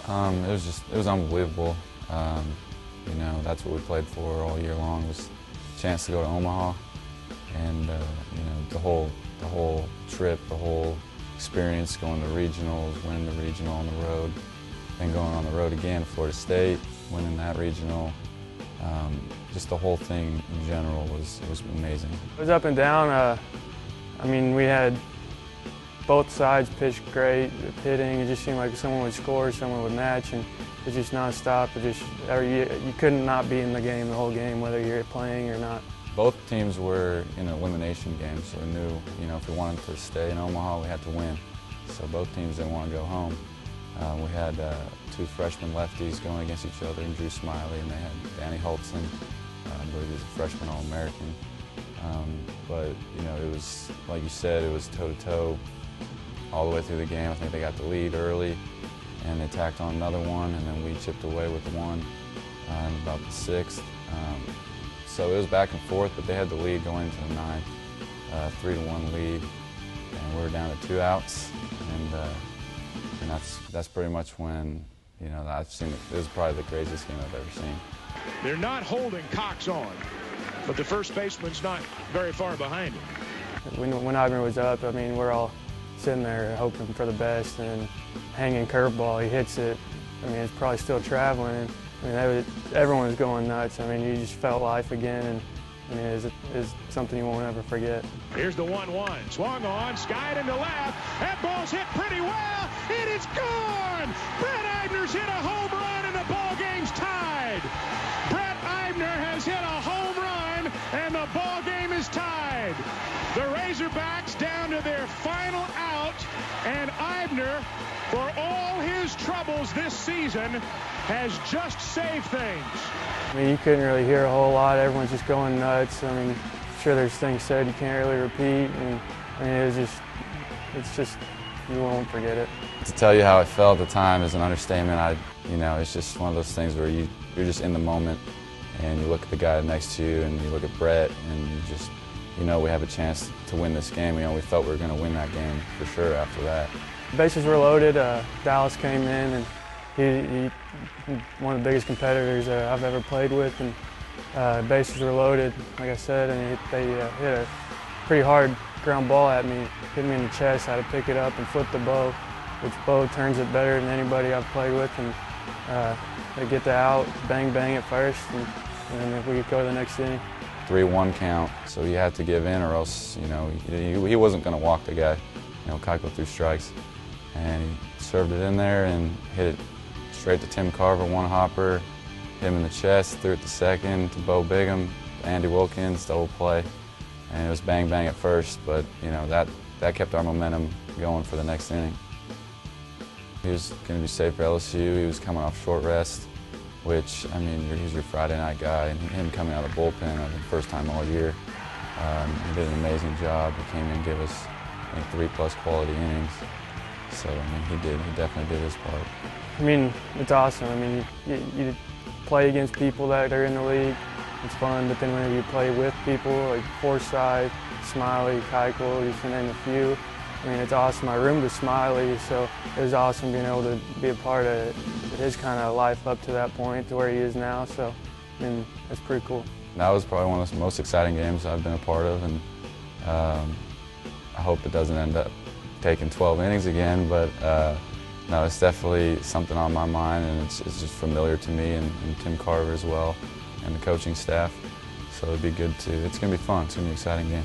It was unbelievable. You know, that's what we played for all year long, was a chance to go to Omaha, and you know, the whole trip, the whole experience, going to regionals, winning the regional on the road, then going on the road again to Florida State, winning that regional. Just the whole thing in general was amazing. It was up and down. I mean, we had both sides pitched great, hitting. It just seemed like someone would score, someone would match, and it's just nonstop. You couldn't not be in the game the whole game, whether you're playing or not. Both teams were in an elimination game, so we knew, you know, if we wanted to stay in Omaha, we had to win. So both teams didn't want to go home. We had two freshman lefties going against each other, and Drew Smiley, and they had Danny Holtzen, I believe he was a freshman All-American. But, you know, it was, like you said, it was toe-to-toe all the way through the game. I think they got the lead early, and they tacked on another one, and then we chipped away with one in about the sixth. So it was back and forth, but they had the lead going into the ninth, 3-1 lead, and we were down to 2 outs, and that's pretty much when, you know, I've seen it. It was probably the craziest game I've ever seen. They're not holding Cox on, but the first baseman's not very far behind him. When Abner was up, I mean, we're all sitting there hoping for the best, and hanging curveball, he hits it. I mean, it's probably still traveling. I mean, everyone was going nuts. I mean, you just felt life again, and I mean, it's something you won't ever forget. Here's the 1-1. Swung on, skied into left. That ball's hit pretty well. It is gone! Brett Eibner's hit a home run, and the ball game's tied. Brett Eibner has hit a home run, and the ball game is tied. The Razorbacks down to their final out, and Eibner, for all his troubles this season, has just saved things. I mean, you couldn't really hear a whole lot. Everyone's just going nuts. I mean, sure, there's things said you can't really repeat, and I mean, it's just, you won't forget it. To tell you how I felt at the time is an understatement. You know, it's just one of those things where you're just in the moment, and you look at the guy next to you, and you look at Brett, and you know, we have a chance to win this game. You know, we felt we were going to win that game for sure after that. Bases were loaded. Dallas came in, and he's one of the biggest competitors I've ever played with, and bases were loaded, like I said, and they hit a pretty hard ground ball at me, hit me in the chest. I had to pick it up and flip the Bo, which Bo turns it better than anybody I've played with, and they get the out, bang at first, and then we could go to the next inning. 3-1 count, so you had to give in, or else, you know, he wasn't going to walk the guy. You know, Keiko threw strikes, and he served it in there and hit it straight to Tim Carver, one hopper, hit him in the chest, threw it to second to Bo Bigham, Andy Wilkins, double play, and it was bang at first, but you know, that kept our momentum going for the next inning. He was going to be safe for LSU. He was coming off short rest, which, I mean, he's your Friday night guy, and him coming out of the bullpen, I think, first time all year, he did an amazing job. He came in and gave us, I think, 3+ quality innings. So, I mean, he definitely did his part. I mean, it's awesome. I mean, you play against people that are in the league. It's fun, but then whenever you play with people like Forsythe, Smiley, Keiko, just to name a few, I mean, it's awesome. I roomed with Smiley, so it was awesome being able to be a part of his kind of life up to that point, to where he is now. So, I mean, it's pretty cool. That was probably one of the most exciting games I've been a part of, and I hope it doesn't end up taking 12 innings again, but no, it's definitely something on my mind, and it's just familiar to me and Tim Carver as well, and the coaching staff. So it'd be good to, it's going to be fun. It's going to be an exciting game.